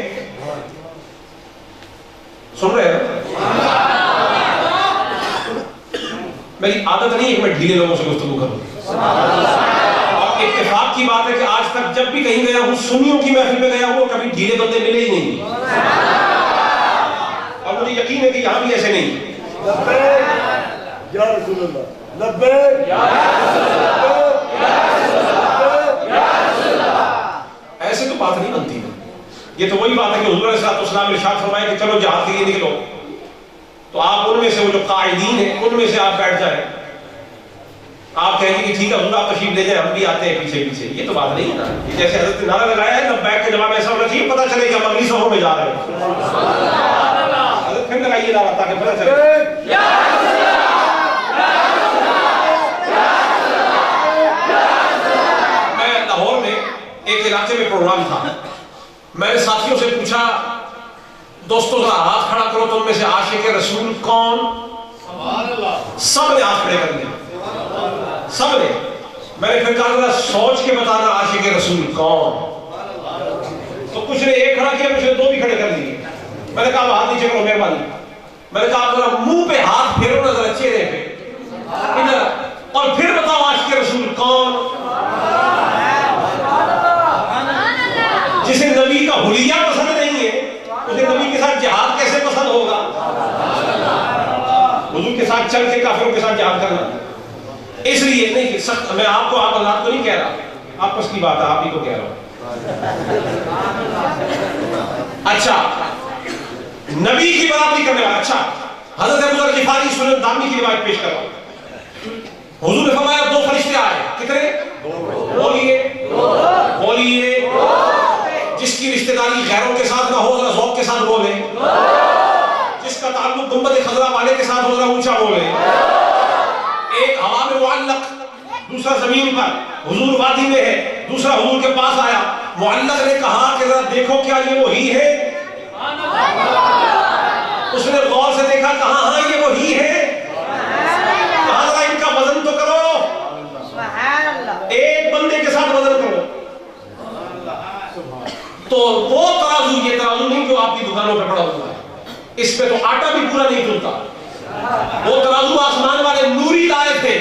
سن رہے ہیں؟ میری عادت نہیں ہے کہ میں ڈھیلے لوگوں سے گفتگو کروں، اور اتفاق کی بات ہے کہ آج تک جب بھی کہیں گیا ہوں سنیوں کی محفل میں گیا ہوں کبھی ڈھیلے بندے ملے ہی نہیں، اور مجھے یقین ہے کہ یہاں بھی ایسے نہیں. یا رسول اللہ لبیک یا رسول اللہ. ایسے تو بات نہیں بنتی ہے. یہ تو وہی بات ہے کہ حضور علیہ السلام نے ارشاد فرمایا کہ چلو جہاد کے لیے نکلو، تو آپ ان میں سے وہ جو قائدین ہیں ان میں سے آپ بیٹھ جائیں، آپ کہیں گے کہ ٹھیک ہے حضور آپ تشریف لے جائیں ہم بھی آتے ہیں پیچھے پیچھے. یہ تو بات نہیں ہے نا. یہ جیسے حضرت نے نعرہ لگایا ہے لبیک کا جواب ایسا ہونا چاہیے پتہ چلے کہ ہم اگلی صفوں میں جا رہے ہیں. حضرت پھر لگائیے نعرہ تاکہ پتہ چلے. میں لاہور میں ایک علاقے میں پروگرام تھا، میں نے ساتھیوں سے پوچھا دوستوں ذرا ہاتھ کھڑا کرو تو ان میں سے عاشق رسول کون؟ سب نے ہاتھ کھڑے کر دیے، سب نے. میں نے پھر کہا ذرا سوچ کے بتانا عاشق رسول کون؟ تو کچھ نے ایک کھڑا کیا، کچھ نے 2 بھی کھڑے کر دیے. میں نے کہا ہاتھ نیچے کرو مہربانی. میں نے کہا ذرا منہ پہ ہاتھ پھیرو نا ذرا چہرے پہ ادھر، اور پھر بتاؤ عاشق رسول کون؟ جسے نبی کا حلیہ پسند نہیں ہے اسے نبی کے ساتھ جہاد کیسے پسند ہوگا؟ حضور کے ساتھ چل کے کافروں کے ساتھ جہاد کرنا. اس لیے نہیں کہ سخت میں آپ کو آپ اللہ کو نہیں کہہ رہا، آپس کی بات ہے، آپ ہی کو کہہ رہا ہوں. اچھا نبی کی برابری کرنے والا. اچھا حضرت ابو ذر غفاری سنن دارمی کی روایت پیش کر رہا ہوں. حضور نے فرمایا 2 فرشتے آئے. کتنے؟ بولیے جس کی رشتہ داری غیروں کے ساتھ نہ ہو ذرا ذوق کے ساتھ بولے، جس کا تعلق گنبد خضرا والے کے ساتھ ہو ذرا اونچا بولے. ایک ہوا میں معلق، دوسرا زمین پر. حضور وادی میں ہے، دوسرا حضور کے پاس آیا. معلق نے کہا کہ ذرا دیکھو کیا یہ وہی ہے؟ اس نے غور سے دیکھا، کہا ہاں یہ وہی ہے. کہا ذرا ان کا وزن تو کرو، ایک بندے کے ساتھ وزن کرو. تو وہ ترازو، یہ ترازو نہیں جو آپ کی دکانوں پہ پڑا ہوا ہے، اس پہ تو آٹا بھی پورا نہیں تلتا. وہ ترازو آسمان والے نوری لائے تھے.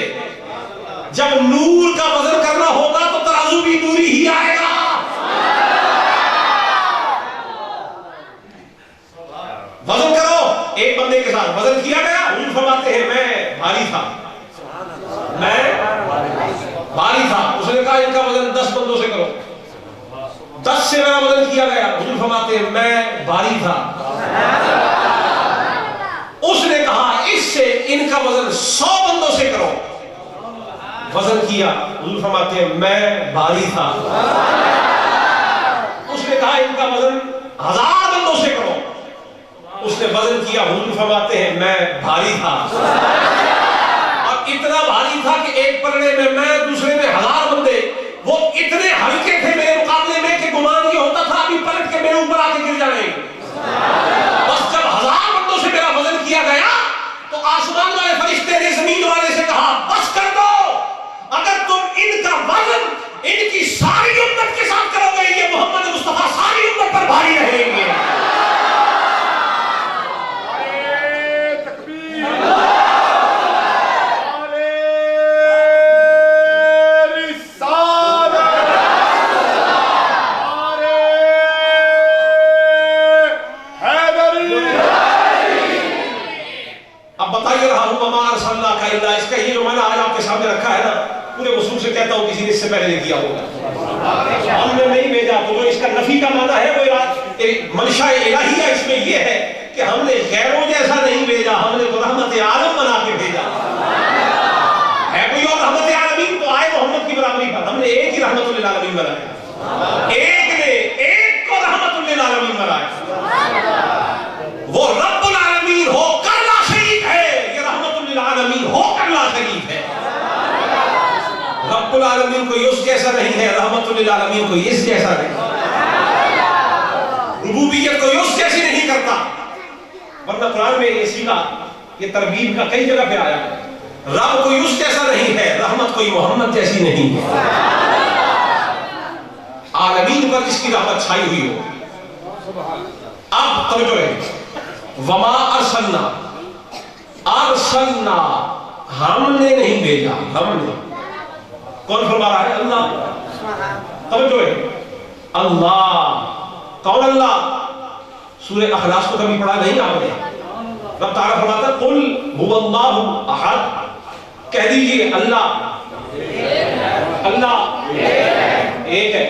جب نور کا وزن کرنا ہوگا تو ترازو بھی نوری ہی آئے گا. وزن کرو ایک بندے کے ساتھ. وزن کیا گیا. حضور فرماتے ہیں میں بھاری تھا، میں بھاری تھا. اس نے کہا ان کا وزن 10 بندوں سے کرو. 10 سے میرا وزن کیا گیا. حضور فرماتے ہیں میں بھاری تھا. اس نے کہا اس سے ان کا وزن 100 بندوں سے کرو. وزن کیا. حضور فرماتے ہیں میں بھاری تھا. اس نے کہا ان کا وزن 1000 بندوں سے کرو. اس اس نے وزن کیا، حضور فرماتے ہیں میں بھاری تھا، اور اتنا بھاری تھا کہ ایک پلڑے میں میں، دوسرے میں 1000 بندے، وہ اتنے ہلکے تھے میرے مقابلے میں کہ گمان یہ ہوتا تھا ابھی پلٹ کے میرے اوپر آ کے گر جائیں۔ بس جب 1000 بندوں سے میرا وزن کیا گیا تو آسمان والے فرشتے نے زمین والے سے کہا بس کر دو، اگر تم ان کا وزن ان کی ساری امت کے ساتھ کرو گے یہ محمد مصطفیٰ ساری امت پر بھاری رہیں گے۔ اس کا یہ جو میں نے آج آپ کے سامنے رکھا ہے نا، پورے وصول سے کہتا ہوں کسی نے اس سے پہلے نہیں کیا ہوگا، ہم نے نہیں بھیجا، تو جو اس کا نفی کا معنی ہے وہ منشاء الہیہ اس میں یہ ہے کہ ہم نے غیروں جیسا نہیں بھیجا، ہم نے تو رحمت عالم بنا کے بھیجا ہے۔ کوئی اور رحمت عالمین تو آئے محمد کی برابری پر، ہم نے ایک ہی رحمت للعالمین بنایا، ایک نے ایک کو رحمت للعالمین بنایا، وہ رب العالمین ہو کر لا شریک ہے، یہ رحمت للعالمین ہو کر لا شریک ہے۔ رب العالمین کوئی اس جیسا نہیں ہے، رحمت للعالمین کوئی اس جیسا نہیں، ربوبیت کوئی اس جیسی نہیں کرتا، ورنہ قرآن میں یہ سیکھا، یہ ترغیب کا کئی جگہ پہ آیا ہے، رب کوئی اس جیسا نہیں ہے، رحمت کوئی محمد جیسی نہیں ہے، عالمین پر اس کی رحمت چھائی ہوئی ہو۔ اب توجہ ہے، وما ارسلنا، ارسلنا ہم نے نہیں بھیجا، ہم نے، کون فرما رہا ہے؟ اللہ۔ توجہ ہے، اللہ، کون اللہ؟ سورہ اخلاص کو کبھی پڑھا نہیں آپ نے؟ رب تعالیٰ فرماتا ہے قل هو اللہ احد، کہہ دیجئے اللہ، اللہ ایک ہے۔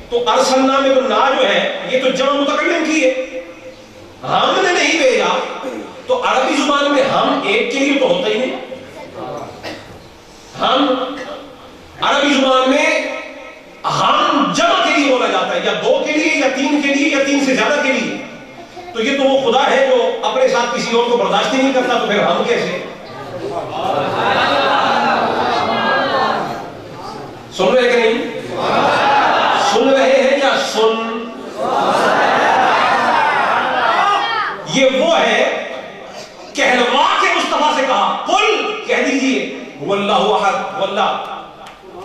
تو ارسلنا میں تو نا جو ہے یہ تو جمع متکلم کی ہے، ہم نے نہیں بھیجا، تو عربی زبان میں ہم ایک کے لیے تو ہوتا ہی نہیں، ہم عربی زبان میں ہم جمع کے لیے بولا جاتا ہے، یا دو کے لیے یا تین کے لیے یا تین سے زیادہ کے لیے، تو یہ تو وہ خدا ہے جو اپنے ساتھ کسی اور کو برداشت ہی نہیں کرتا، تو پھر ہم کیسے؟ سن رہے کہ نہیں؟ سن رہے ہیں یا سن؟ یہ وہ ہے کہلوا کے مصطفیٰ سے کہا قل، کہہ دیجئے هو اللہ احد، وہ اللہ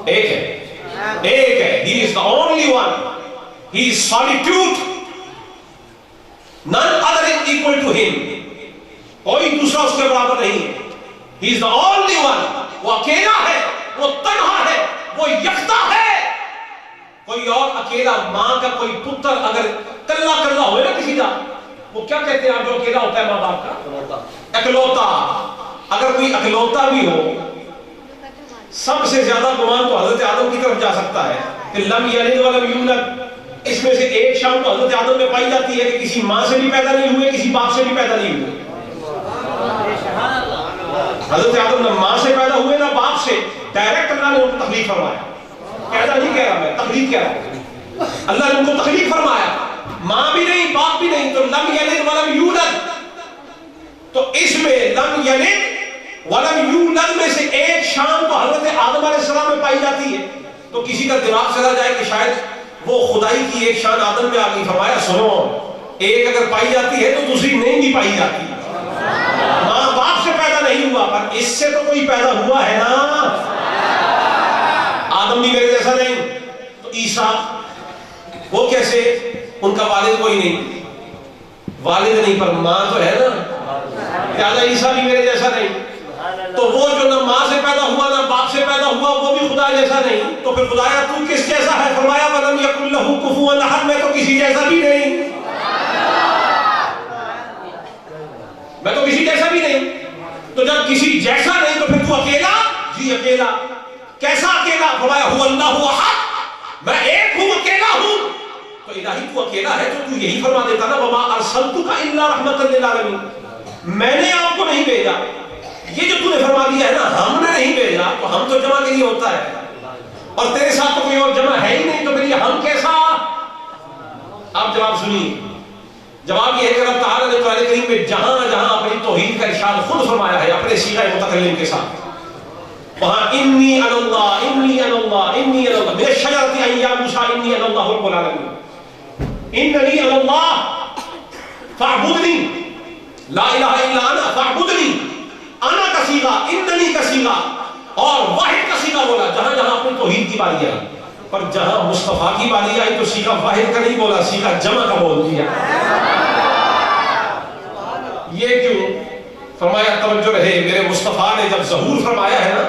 ایک ہے، ایک ہے، he is the only one, he is solitude, none other is equal to him، کوئی دوسرا اس کے برابر نہیں ہے، he is the only one، وہ اکیلا ہے، وہ تنہا ہے، وہ یکتا ہے، کوئی اور اکیلا، ماں کا کوئی پتر اگر کلا کلا ہوئے نا کسی کا، وہ کیا کہتے ہیں آپ جو اکیلا ہوتا ہے ماں باپ کا؟ اکلوتا۔ اگر کوئی اکلوتا بھی ہو، سب سے زیادہ گمان تو حضرت آدم کی طرف جا سکتا ہے کہ لم یلد ولم یولد، اس میں سے ایک شان تو حضرت آدم میں پائی جاتی ہے کہ کسی ماں سے بھی پیدا نہیں ہوئے، کسی باپ سے بھی پیدا نہیں ہوئے۔ حضرت آدم نہ ماں سے پیدا ہوئے نہ باپ سے، ڈائریکٹ اللہ نے ان کو تخلیق فرمایا، پیدا نہیں کہہ رہا میں، تخلیق کہہ رہا ہوں، اللہ نے ان کو تخلیق فرمایا، ماں بھی نہیں باپ بھی نہیں، تو لم یلد ولم یولد، تو اس میں لم یلد ولم یولد میں سے ایک شان تو حضرت آدم علیہ السلام میں پائی جاتی ہے، تو کسی کا دماغ چلا جائے کہ شاید وہ خدائی کی ایک شان آدم میں آ گئی، فرمایا سنو، ایک اگر پائی جاتی ہے تو دوسری نہیں بھی پائی جاتی، ماں باپ سے پیدا نہیں ہوا پر اس سے تو کوئی پیدا ہوا ہے نا، آدم بھی میرے جیسا نہیں، تو عیسیٰ وہ کیسے؟ ان کا والد کوئی نہیں، والد نہیں پر ماں تو ہے نا، لہٰذا عیسیٰ بھی میرے جیسا نہیں، تو وہ جو نہ ماں سے پیدا ہوا نہ باپ سے پیدا ہوا وہ بھی خدا جیسا نہیں، تو پھر خدایا تو کس جیسا ہے؟ فرمایا وَلَمْ يَكُنْ لَهُ كُفُوًا أَحَدٌ، میں تو کسی جیسا بھی نہیں، میں تو کسی جیسا بھی نہیں، تو جب کسی جیسا نہیں تو پھر تو اکیلا؟ جی اکیلا، کیسا اکیلا؟ فرمایا هُوَ اللَّهُ أَحَدٌ، میں ایک ہوں، اکیلا ہوں، تو الہی تو اکیلا ہے تو یہی فرما دیتا نا وَمَا أَرْسَلْتُكَ إِلَّا رَحْمَةً لِّلْعَالَمِينَ، میں نے آپ کو نہیں بھیجا، یہ جو تو نے فرما دیا ہے نا ہم نے نہیں بھیجا، تو ہم تو جمع کے لیے ہوتا ہے، اور تیرے ساتھ تو کوئی اور جمع ہے ہی نہیں، تو پھر یہ ہم کیسا؟ آپ جواب سنیے، جواب یہ ہے کہ رب تعالیٰ نے قرآن کریم میں جہاں جہاں اپنی توحید کا ارشاد خود فرمایا ہے اپنے صیغہ متکلم کے ساتھ، وہاں انی انا اللہ انی انا اللہ انی انا اللہ من الشجرۃ ان یا موسیٰ انی انا اللہ رب العالمین اننی انا اللہ فاعبدنی لا الہ الا انا فاعبدنی، انا کا صیغہ اننی کا صیغہ اور واحد کا صیغہ بولا جہاں جہاں اپنی توحید کی باری آئی، پر جہاں مصطفیٰ کی باری آئی تو صیغہ واحد کا نہیں بولا، صیغہ جمع کا بول دیا۔ یہ کیوں؟ فرمایا توجہ رہے، میرے مصطفیٰ نے جب ظہور فرمایا ہے نا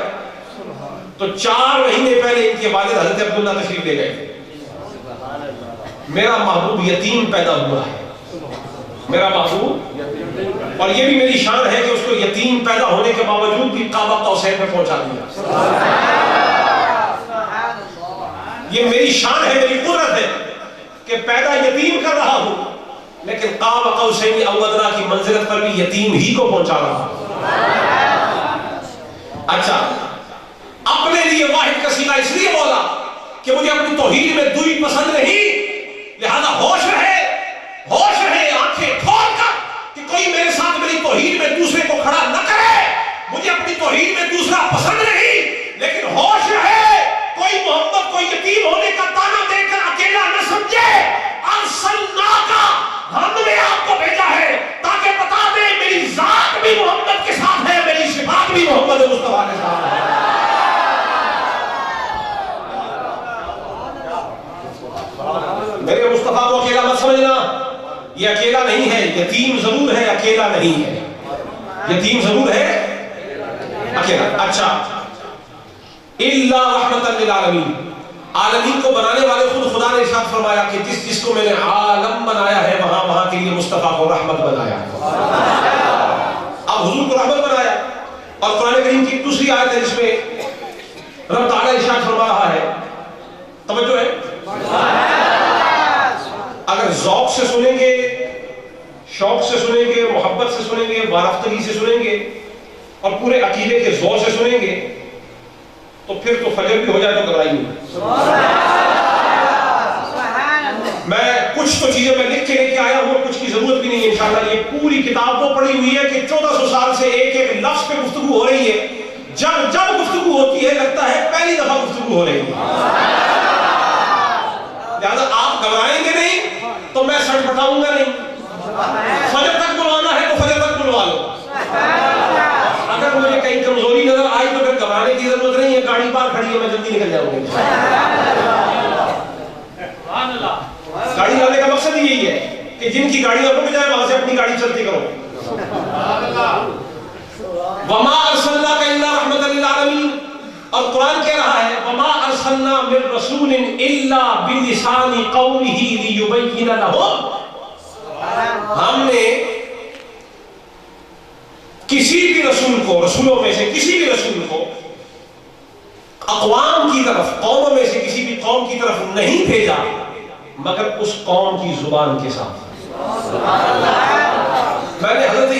تو 4 مہینے پہلے ان کے والد حضرت عبداللہ تشریف لے گئے، میرا محبوب یتیم پیدا ہوا ہے، میرا محبوب، اور یہ بھی میری شان ہے کہ اس کو یتیم پیدا ہونے کے باوجود بھی قاب قوسین میں پہنچا دیا۔ یہ میری شان ہے، میری قدرت ہے کہ پیدا یتیم کر رہا ہوں لیکن قاب قوسین او ادنیٰ کی منزلت پر بھی یتیم ہی کو پہنچا رہا ہوں۔ اچھا، اپنے لیے واحد کا صیغہ اس لیے بولا کہ مجھے اپنی توحید میں دوئی پسند نہیں، لہذا ہوش رہے آنکھیں کھول کر کہ کوئی میرے ساتھ میری توحید میں دوسرے کو کھڑا نہ کرے، مجھے اپنی توحید میں دوسرا پسند نہیں، لیکن ہوش رہے کوئی محمد کو یتیم ہونے کا تانا دے کر اکیلا نہ سمجھے، ارسلناکا، ہم نے آپ کو بھیجا ہے تاکہ بتا دے میری ذات بھی محمد کے ساتھ ہے، میری صفات بھی محمد مصطفیٰ کے ساتھ ہے۔ میرے مصطفیٰ کو اکیلا مت سمجھنا، یہ اکیلا نہیں ہے، یتیم ضرور ہے اکیلا نہیں ہے، یتیم ضرور ہے اکیلا۔ اچھا، الا رحمۃ للعالمین، عالمین کو بنانے والے خود خدا نے ارشاد فرمایا کہ جس جس کو میں نے عالم بنایا ہے وہاں وہاں کے لیے مصطفیٰ کو رحمت بنایا ہے۔ اب حضور کو رحمت بنایا، اور قرآن کریم کی دوسری آیت ہے جس میں رب تعالیٰ ارشاد فرما رہا ہے، توجہ ہے، اگر ذوق سے سنیں گے، شوق سے سنیں گے، محبت سے سنیں گے، وارفتگی سے سنیں گے اور پورے عقیدے کے زور سے سنیں گے تو پھر تو فجر بھی ہو جائے تو گھبرائیے۔ میں کچھ تو چیزیں میں لکھ کے لے کے آیا ہوں، کچھ کی ضرورت بھی نہیں ہے انشاءاللہ۔ یہ پوری کتاب وہ پڑھی ہوئی ہے کہ 1400 سال سے ایک ایک لفظ پہ گفتگو ہو رہی ہے، جب گفتگو ہوتی ہے لگتا ہے پہلی دفعہ گفتگو ہو رہی ہے، لہذا آپ گھبرائیں گے نہیں تو میں سٹ بٹاؤں گا نہیں، فجر تک بلوانا ہے تو فجر تک بلوا لو، اگر مجھے کہیں کمزوری نظر آئی تو پھر گھبرانے کی ضرورت نہیں ہے، گاڑی باہر کھڑی ہے میں جلدی نکل جاؤں گا۔ گاڑی لانے کا مقصد یہی ہے کہ جن کی گاڑیاں رک جائیں وہاں سے اپنی گاڑی چلتی کرو۔ وما ارسلناک الا رحمۃ للعالمین، اور قرآن کہہ رہا ہے وما ارسلنا من رسول الا بلسان قومه ليبين لهم، ہم نے کسی بھی رسول کو، رسولوں میں سے کسی بھی رسول کو اقوام کی طرف، قوموں میں سے کسی بھی قوم کی طرف نہیں بھیجا مگر اس قوم کی زبان کے ساتھ۔ میں نے حضرت